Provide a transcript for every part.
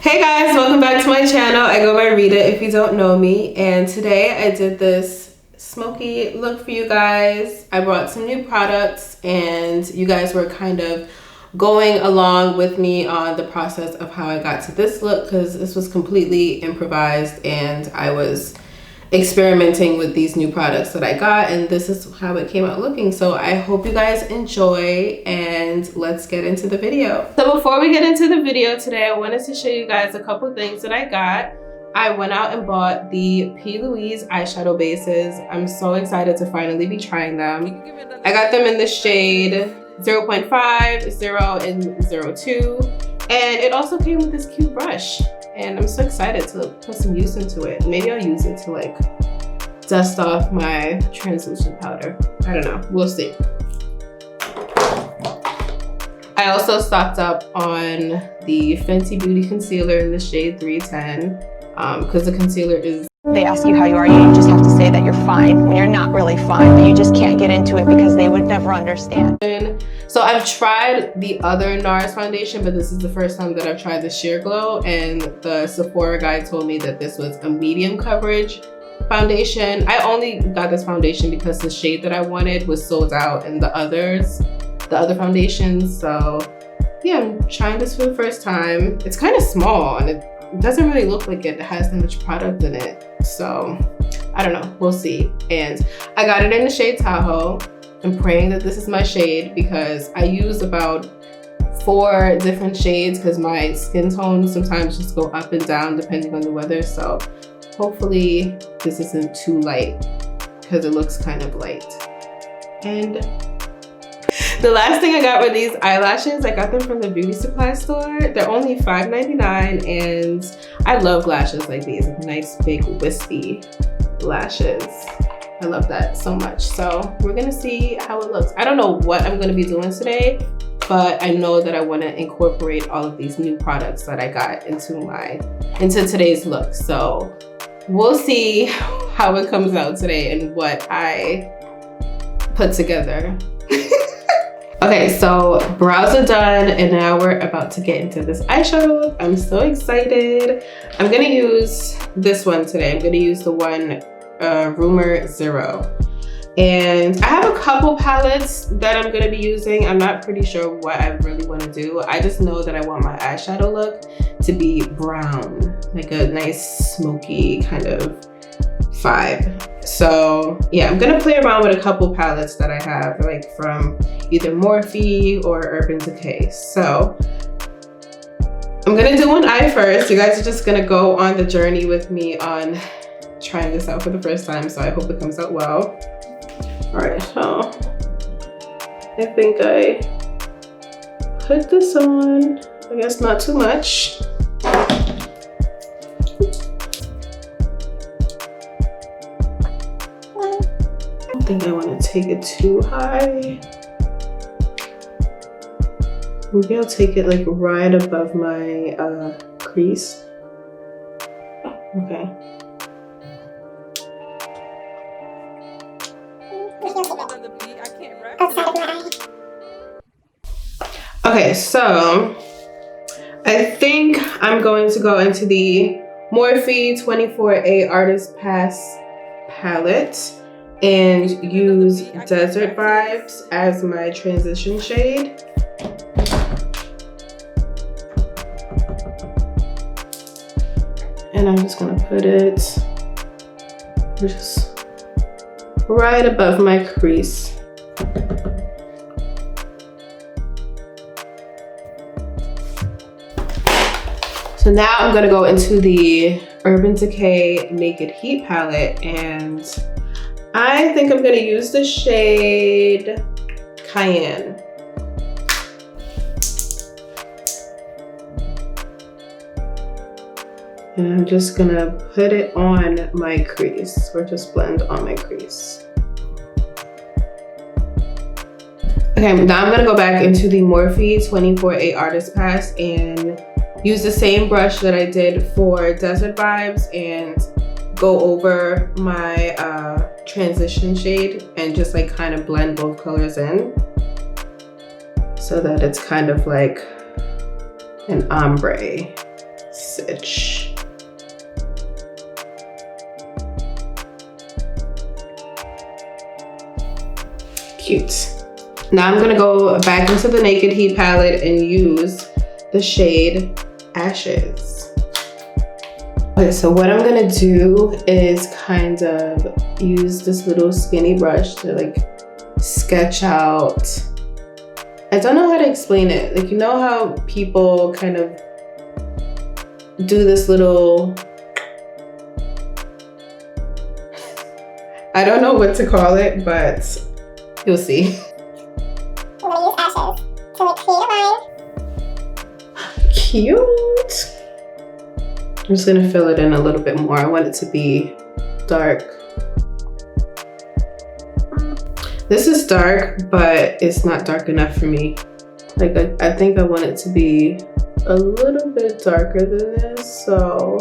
Hey guys, welcome back to my channel. I go by Rita if you don't know me, and today I did this smoky look for you guys. I brought some new products and you guys were kind of going along with me on the process of how I got to this look, because this was completely improvised and I was experimenting with these new products that I got, and this is how it came out looking. So I hope you guys enjoy, and let's get into the video. So before we get into the video today, I wanted to show you guys a couple things that I got. I went out and bought the LOUISE eyeshadow bases. I'm so excited to finally be trying them. I got them in the shade 0.5, 0, and 02. And it also came with this cute brush. And I'm so excited to put some use into it. Maybe I'll use it to like dust off my translucent powder. I don't know, we'll see. I also stocked up on the Fenty Beauty concealer in the shade 310 because the concealer is... They ask you how you are, you just have to say that you're fine when you're not really fine, but you just can't get into it because they would never understand. So I've tried the other NARS foundation, but this is the first time that I've tried the Sheer Glow, and the Sephora guy told me that this was a medium coverage foundation. I only got this foundation because the shade that I wanted was sold out in the other foundations. So yeah, I'm trying this for the first time. It's kind of small and it doesn't really look like it has that much product in it. So I don't know, we'll see. And I got it in the shade Tahoe. I'm praying that this is my shade because I use about 4 different shades because my skin tones sometimes just go up and down depending on the weather. So hopefully this isn't too light because it looks kind of light. And the last thing I got were these eyelashes. I got them from the beauty supply store. They're only $5.99 and I love lashes like these, like nice big wispy lashes. I love that so much. So we're gonna see how it looks. I don't know what I'm gonna be doing today, but I know that I wanna incorporate all of these new products that I got into today's look. So we'll see how it comes out today and what I put together. Okay, so brows are done and now we're about to get into this eyeshadow look. I'm so excited. I'm gonna use this one today. I'm gonna use the one Rumor 0. And I have a couple palettes that I'm gonna be using. I'm not pretty sure what I really wanna do. I just know that I want my eyeshadow look to be brown, like a nice smoky kind of vibe. So yeah, I'm gonna play around with a couple palettes that I have, like from either Morphe or Urban Decay. So I'm gonna do one eye first. You guys are just gonna go on the journey with me on trying this out for the first time, so I hope it comes out well. All right, so I think I put this on, I guess not too much. I think I want to take it too high. Maybe I'll take it like right above my crease. Okay. Okay, so I think I'm going to go into the Morphe 24A Artist Pass palette and use Desert Vibes as my transition shade. And I'm just gonna put it just right above my crease. So now I'm gonna go into the Urban Decay Naked Heat palette, and I think I'm gonna use the shade Cayenne. And I'm just gonna put it on my crease, or just blend on my crease. Okay, now I'm gonna go back into the Morphe 24A Artist Pass and use the same brush that I did for Desert Vibes and go over my transition shade and just like kind of blend both colors in so that it's kind of like an ombre Stitch. Cute. Now I'm gonna go back into the Naked Heat palette and use the shade Ashes. Okay, so what I'm gonna do is kind of use this little skinny brush to like sketch out. I don't know how to explain it. Like, you know how people kind of do this little, I don't know what to call it, but you'll see. I'm gonna use Ashes to like create a line. Cute. I'm just gonna fill it in a little bit more. I want it to be dark. This is dark, but it's not dark enough for me. Like, I think I want it to be a little bit darker than this, so.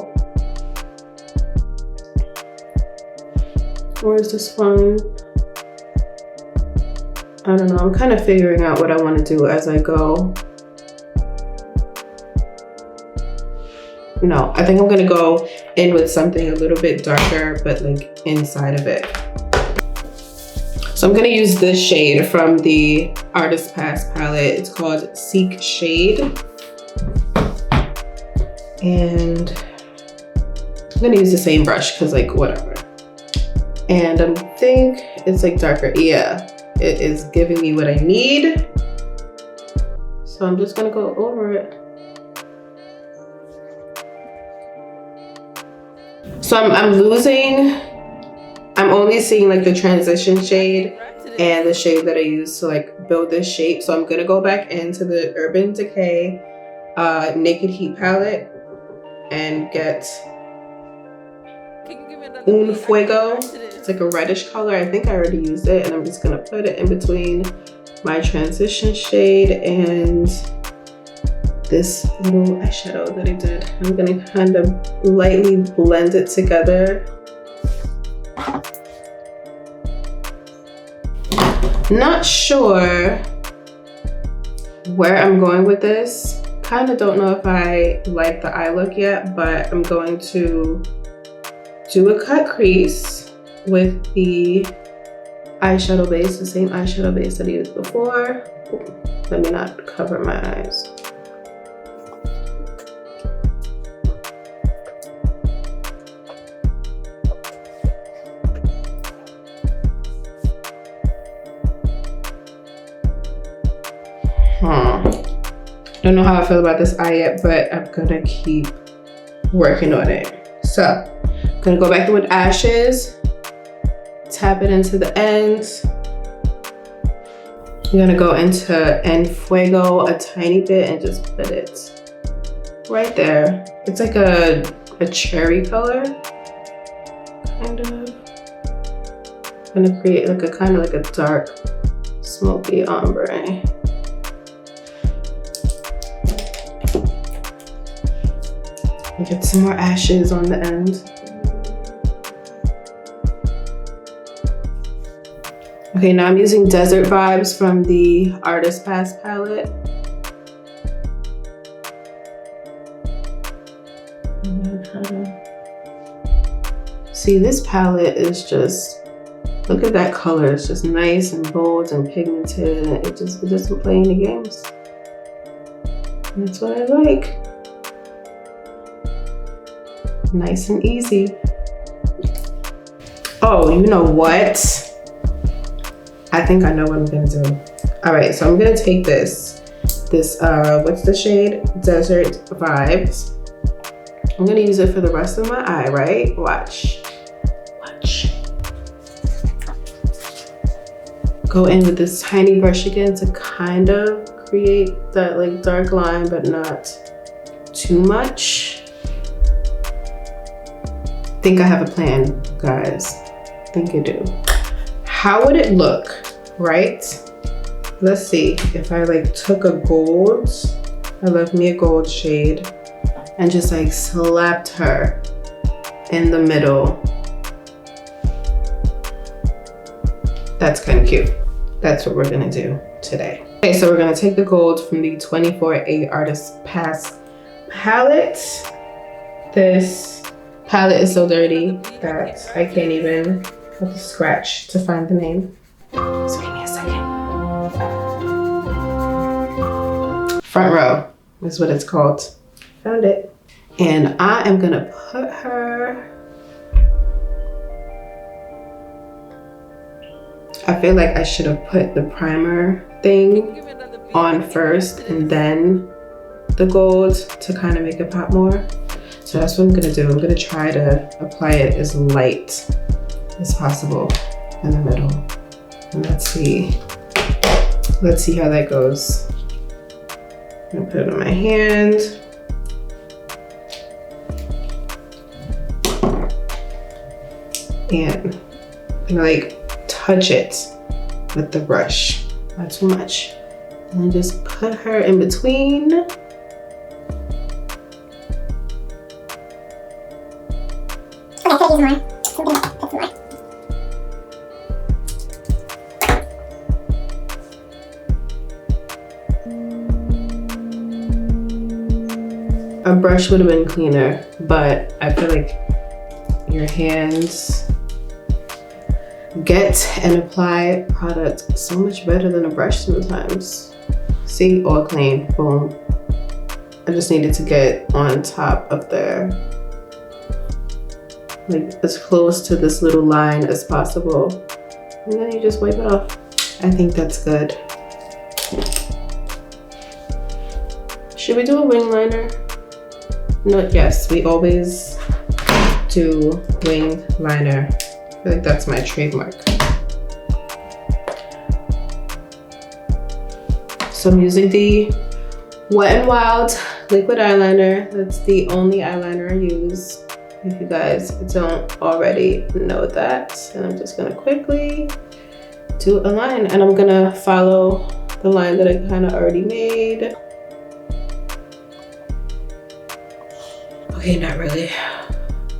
Where's this one? I don't know, I'm kind of figuring out what I want to do as I go. No, I think I'm gonna go in with something a little bit darker, but like inside of it. So I'm gonna use this shade from the Artist Pass palette. It's called Seek Shade. And I'm gonna use the same brush because like whatever. And I think it's like darker. Yeah, it is giving me what I need. So I'm just gonna go over it. So I'm only seeing like the transition shade and the shade that I used to like build this shape. So I'm gonna go back into the Urban Decay Naked Heat palette and get Un Fuego. It's like a reddish color. I think I already used it, and I'm just gonna put it in between my transition shade and this little eyeshadow that I did. I'm gonna kind of lightly blend it together. Not sure where I'm going with this. Kind of don't know if I like the eye look yet, but I'm going to do a cut crease with the eyeshadow base, the same eyeshadow base that I used before. Let me not cover my eyes. Don't know how I feel about this eye yet, but I'm gonna keep working on it. So, I'm gonna go back with Ashes, tap it into the ends. I'm gonna go into En Fuego a tiny bit and just put it right there. It's like a cherry color, kind of. I'm gonna create like a kind of like a dark, smoky ombre. Get some more ashes on the end. Okay, now I'm using Desert Vibes from the Artist Pass palette. See, this palette is just, look at that color. It's just nice and bold and pigmented. And it doesn't play any games. And that's what I like. Nice and easy. Oh, you know what? I think I know what I'm gonna do. All right, so I'm gonna take this, what's the shade? Desert Vibes. I'm gonna use it for the rest of my eye, right? Watch. Go in with this tiny brush again to kind of create that like dark line, but not too much. I think I have a plan, guys. I think I do. How would it look, right? Let's see, if I like took a gold, I love me a gold shade, and just like slapped her in the middle. That's kind of cute. That's what we're gonna do today. Okay, so we're gonna take the gold from the 24A Artist Pass palette. This palette is so dirty that I can't even have to scratch to find the name. So give me a second. Front Row is what it's called. Found it. And I am gonna put her. I feel like I should have put the primer thing on first and then the gold to kind of make it pop more. So that's what I'm gonna do. I'm gonna try to apply it as light as possible in the middle. And let's see how that goes. I'm gonna put it on my hand. And I'm gonna like touch it with the brush, not too much. And then just put her in between. Okay, I could use more. So I'm gonna put some more. A brush would have been cleaner, but I feel like your hands get and apply product so much better than a brush sometimes. See, all clean, boom. I just needed to get on top of there, like as close to this little line as possible. And then you just wipe it off. I think that's good. Should we do a wing liner? No, yes, we always do wing liner. I feel like that's my trademark. So I'm using the Wet n Wild liquid eyeliner. That's the only eyeliner I use, if you guys don't already know that. And I'm just gonna quickly do a line, and I'm gonna follow the line that I kind of already made. Okay, not really.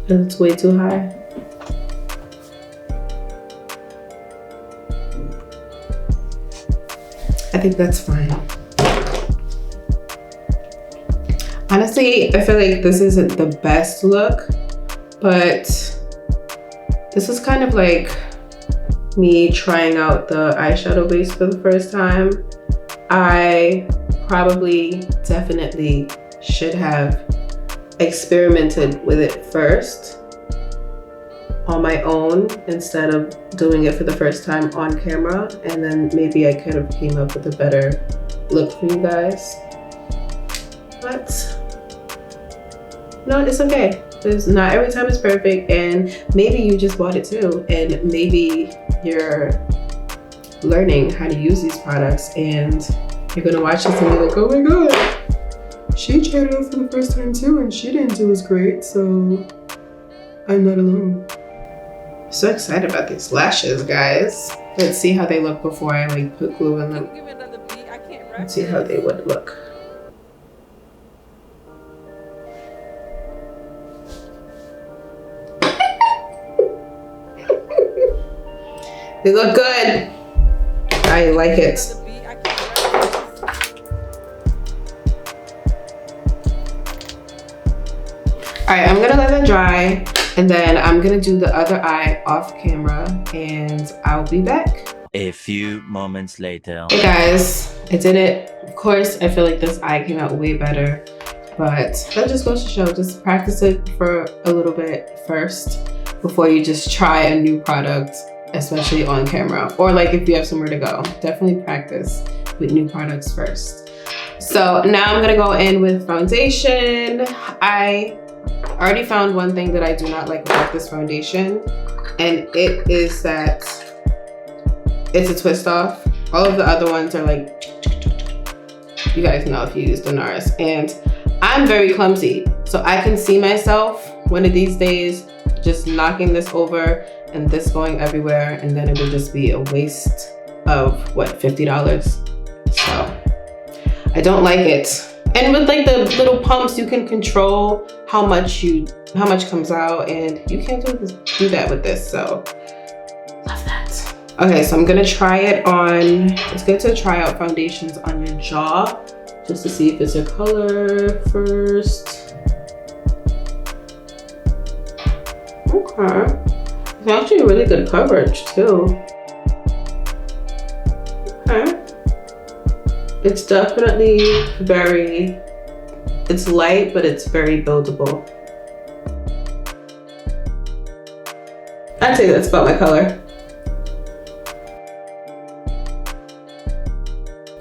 It's way too high. I think that's fine. Honestly, I feel like this isn't the best look, but this is kind of like me trying out the eyeshadow base for the first time. I probably definitely should have experimented with it first on my own instead of doing it for the first time on camera, and then maybe I could have came up with a better look for you guys. But no, it's okay. Because not every time is perfect, and maybe you just bought it too, and maybe you're learning how to use these products and you're gonna watch this and be like, oh my god, she tried it out for the first time too and she didn't do as great, so I'm not alone. So excited about these lashes, guys. Let's see how they look before I like put glue in them. Let's see how they would look. They look good. I like it. All right, I'm gonna let it dry, and then I'm gonna do the other eye off camera, and I'll be back. A few moments later. Hey guys, I did it. Of course, I feel like this eye came out way better, but that just goes to show, just practice it for a little bit first before you just try a new product, especially on camera, or like if you have somewhere to go. Definitely practice with new products first. So now I'm gonna go in with foundation. I already found one thing that I do not like about this foundation, and it is that it's a twist off. All of the other ones are like, you guys know if you use the NARS, and I'm very clumsy. So I can see myself one of these days just knocking this over and this going everywhere, and then it would just be a waste of what, $50? So I don't like it. And with like the little pumps, you can control how much comes out, and you can't do that with this. So love that. Okay, so I'm gonna try it on. It's good to try out foundations on your jaw just to see if it's a color first. Okay. It's actually really good coverage too. Okay. It's definitely it's light, but it's very buildable. I'd say that's about my color.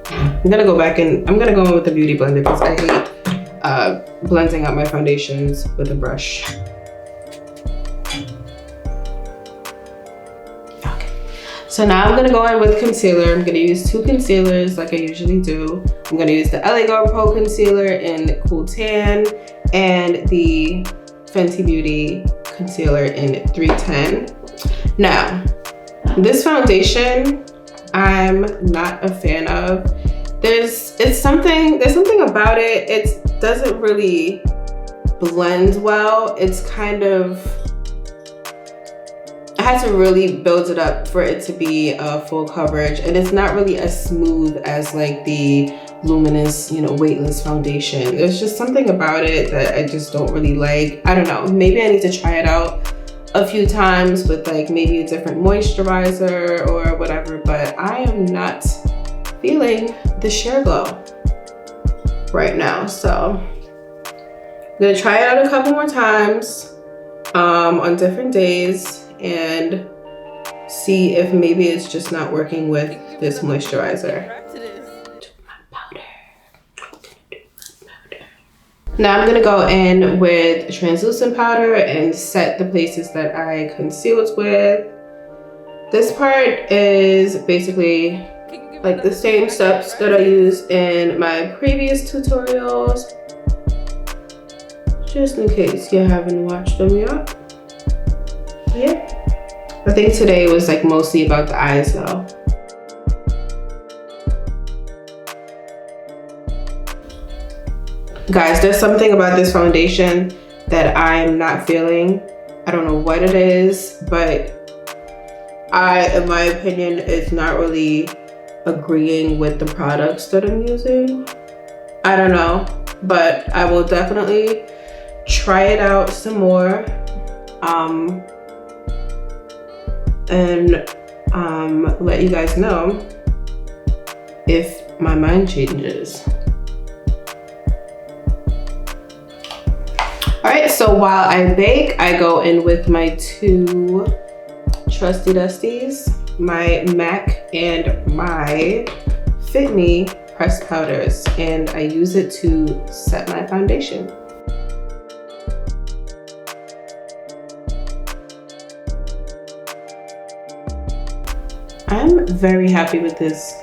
I'm gonna go back and I'm gonna go in with the Beauty Blender because I hate blending out my foundations with a brush. Okay. So now I'm gonna go in with concealer. I'm gonna use 2 concealers like I usually do. I'm gonna use the LA Girl Pro Concealer in Cool Tan and the Fenty Beauty Concealer in 310. Now, this foundation I'm not a fan of. There's something about it. It doesn't really blend well. It's kind of, I had to really build it up for it to be a full coverage, and it's not really as smooth as like the luminous, you know, weightless foundation. There's just something about it that I just don't really like. I don't know, maybe I need to try it out a few times with like maybe a different moisturizer or whatever, but I am not feeling the sheer glow right now. So I'm gonna try it out a couple more times on different days and see if maybe it's just not working with this moisturizer. Now I'm gonna go in with translucent powder and set the places that I concealed with. This part is basically like the same steps that I used in my previous tutorials, just in case you haven't watched them yet. Yeah, I think today was like mostly about the eyes though. Guys, there's something about this foundation that I'm not feeling. I don't know what it is, but in my opinion, it's not really agreeing with the products that I'm using. I don't know, but I will definitely try it out some more and let you guys know if my mind changes. All right, so while I bake, I go in with my 2 trusty dusties, my MAC and my Fit Me pressed powders, and I use it to set my foundation. I'm very happy with this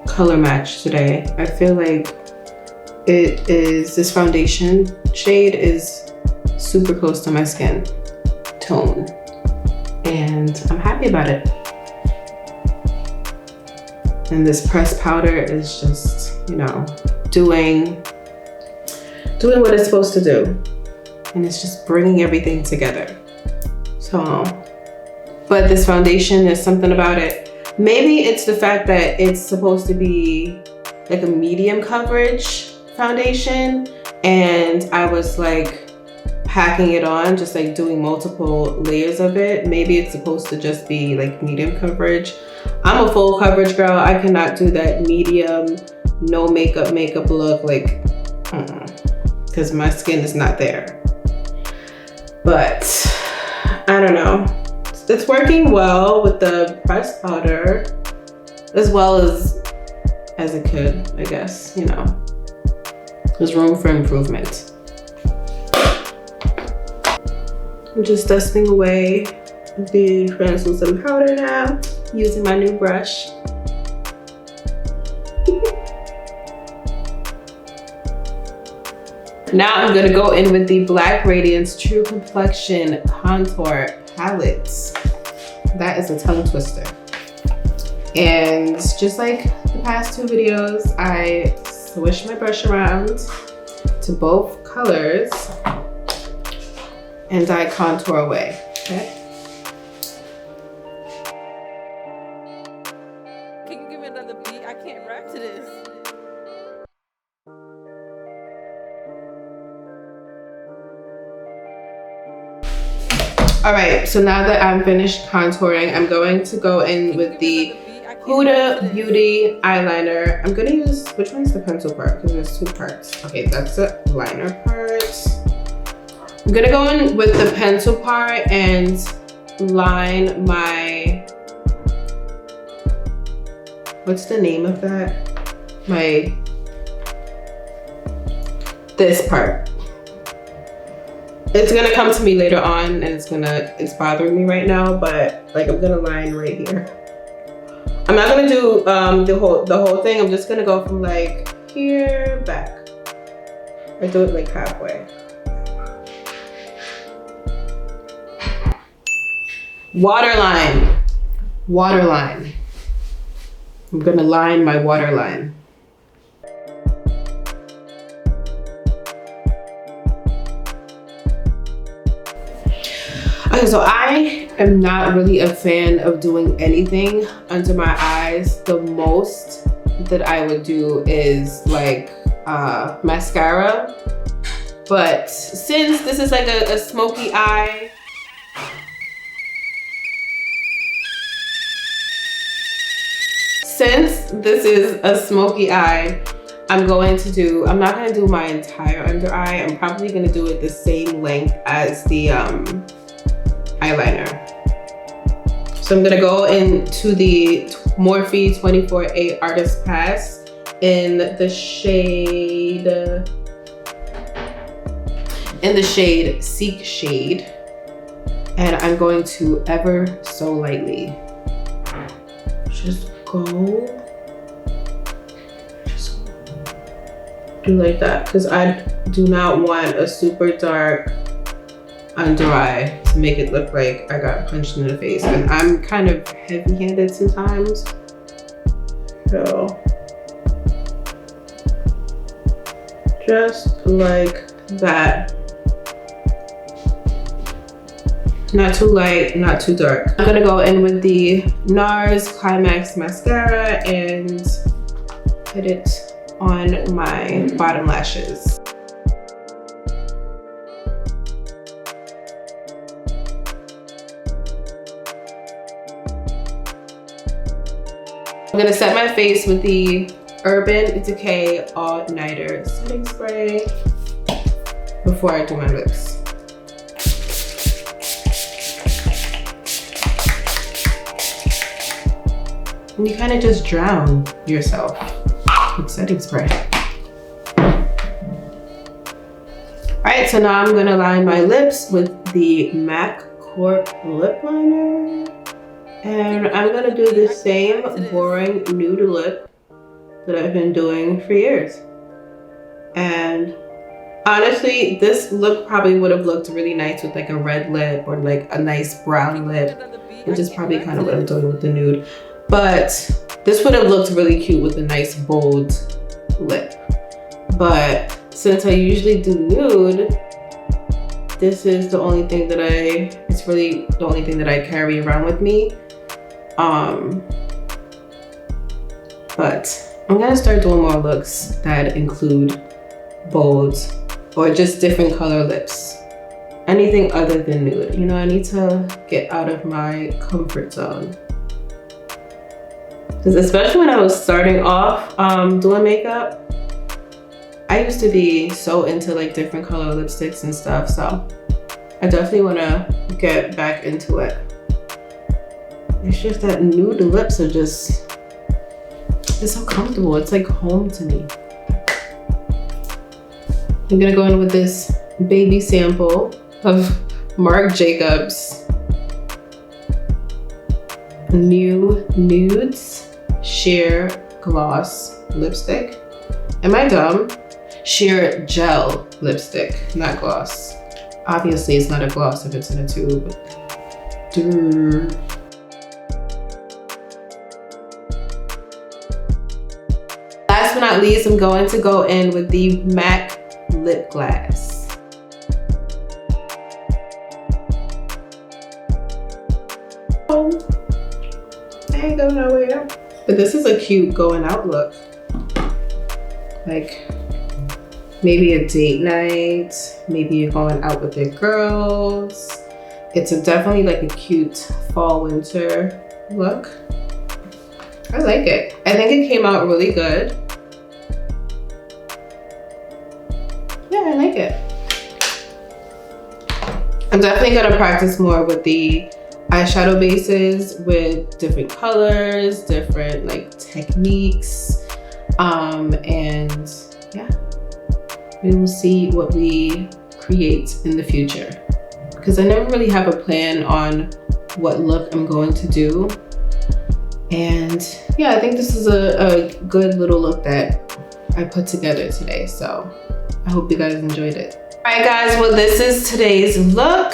color match today. I feel like this foundation shade is super close to my skin tone, and I'm happy about it. And this pressed powder is just, you know, doing what it's supposed to do, and it's just bringing everything together. So, but this foundation, there's something about it. Maybe it's the fact that it's supposed to be like a medium coverage foundation, and I was like packing it on, just like doing multiple layers of it. Maybe it's supposed to just be like medium coverage. I'm a full coverage girl. I cannot do that medium, no makeup look, like, because my skin is not there. But I don't know. It's working well with the pressed powder, as well as it could, I guess, you know. There's room for improvement. I'm just dusting away the translucent powder now, using my new brush. Now I'm gonna go in with the Black Radiance True Complexion Contour Palette. That is a tongue twister. And just like the past 2 videos, I swish my brush around to both colors and I contour away, okay? Can you give me another beat? I can't rap to this. All right, so now that I'm finished contouring, I'm going to go in with the Huda Beauty eyeliner. I'm gonna use, which one's the pencil part? Because there's two parts. Okay, that's the liner part. I'm gonna go in with the pencil part and line my, what's the name of that? This part. It's gonna come to me later on, and it's bothering me right now, but like I'm gonna line right here. I'm not gonna do the whole thing. I'm just gonna go from like here back. I do it like halfway. Waterline. Waterline. I'm gonna line my waterline. Okay, so I am not really a fan of doing anything under my eyes. The most that I would do is like mascara. But since this is like a smoky eye, I'm not gonna do my entire under eye. I'm probably gonna do it the same length as the eyeliner. So I'm gonna go into the Morphe 24A Artist Pass in the shade Seek Shade, and I'm going to ever so lightly just do like that, because I do not want a super dark under eye to make it look like I got punched in the face, and I'm kind of heavy-handed sometimes, so just like that. Not too light, not too dark. I'm gonna go in with the NARS Climax mascara and put it on my bottom lashes. I'm gonna set my face with the Urban Decay All Nighter setting spray before I do my lips. And you kind of just drown yourself with setting spray. All right, so now I'm gonna line my lips with the Macc Corp lip liner. And I'm gonna do the same boring nude lip that I've been doing for years. And honestly, this look probably would have looked really nice with like a red lip or like a nice brown lip, which is probably kind of what I'm doing with the nude. But this would have looked really cute with a nice bold lip. But since I usually do nude, this is the only thing that it's really the only thing that I carry around with me. But I'm gonna start doing more looks that include bold or just different color lips. Anything other than nude. You know, I need to get out of my comfort zone. Because especially when I was starting off doing makeup, I used to be so into like different color lipsticks and stuff. So I definitely want to get back into it. It's just that nude lips are just, it's so comfortable. It's like home to me. I'm gonna go in with this baby sample of Marc Jacobs New Nudes Sheer Gloss Lipstick. Am I dumb? Sheer Gel Lipstick, not gloss. Obviously it's not a gloss if it's in a tube. Durr. Last but not least, I'm going to go in with the MAC Lip Glass. Oh, I ain't go nowhere. But this is a cute going out look. Like maybe a date night, maybe you're going out with your girls. it's definitely like a cute fall winter look. I like it. I think it came out really good. Yeah, I like it. I'm definitely gonna practice more with the eyeshadow bases with different colors, different like techniques. And yeah, we will see what we create in the future. Because I never really have a plan on what look I'm going to do. And yeah, I think this is a good little look that I put together today. So I hope you guys enjoyed it. All right guys, well this is today's look.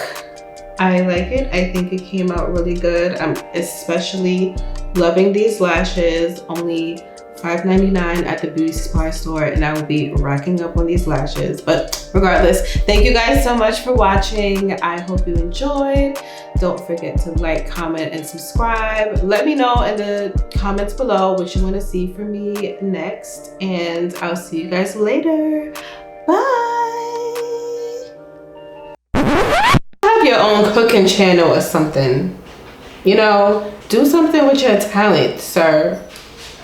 I like it. I think it came out really good. I'm especially loving these lashes. Only $5.99 at the beauty supply store, and I will be racking up on these lashes. But regardless, thank you guys so much for watching. I hope you enjoyed. Don't forget to like, comment, and subscribe. Let me know in the comments below what you want to see from me next, and I'll see you guys later. Bye. Have your own cooking channel or something. You know, do something with your talent, sir.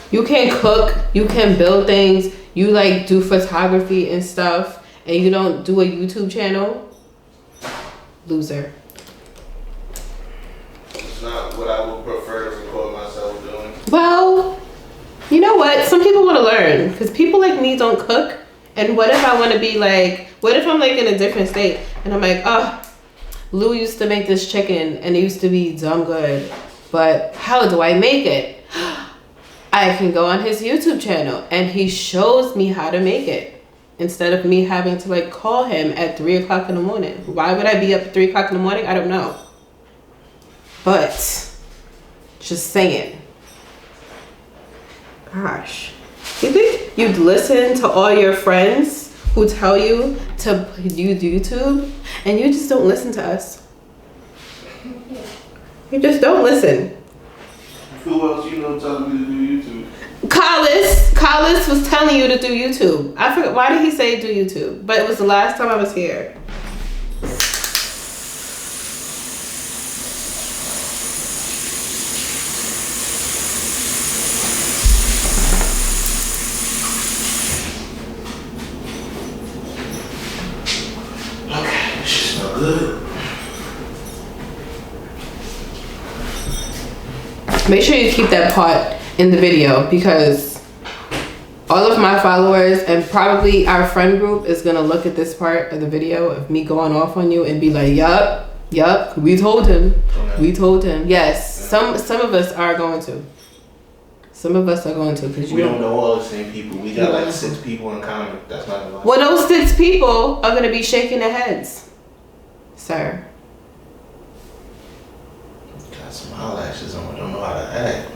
You can cook, you can build things, you like do photography and stuff, and you don't do a YouTube channel? Loser. It's not what I would prefer to record myself doing. Well, you know what? Some people want to learn, because people like me don't cook. And what if I want to be like, what if I'm like in a different state and I'm like, oh, Lou used to make this chicken and it used to be dumb good, but how do I make it? I can go on his YouTube channel and he shows me how to make it instead of me having to like call him at 3 o'clock in the morning. Why would I be up at 3 o'clock in the morning? I don't know. But just saying. Gosh. You think you'd listen to all your friends who tell you to use YouTube and you just don't listen to us? You just don't listen. Who else you know telling me to do YouTube? Collis was telling you to do YouTube. I forgot, why did he say do YouTube? But it was the last time I was here. Okay, this shit smell good. Make sure you keep that part in the video because all of my followers and probably our friend group is gonna look at this part of the video of me going off on you and be like, yup, we told him. We told him. Yes, some of us are going to. Some of us are going to because We don't know all the same people. We got like 6 people in common. That's not a lot. Well, those 6 people are gonna be shaking their heads, sir. Got some eyelashes on. Don't know how to act.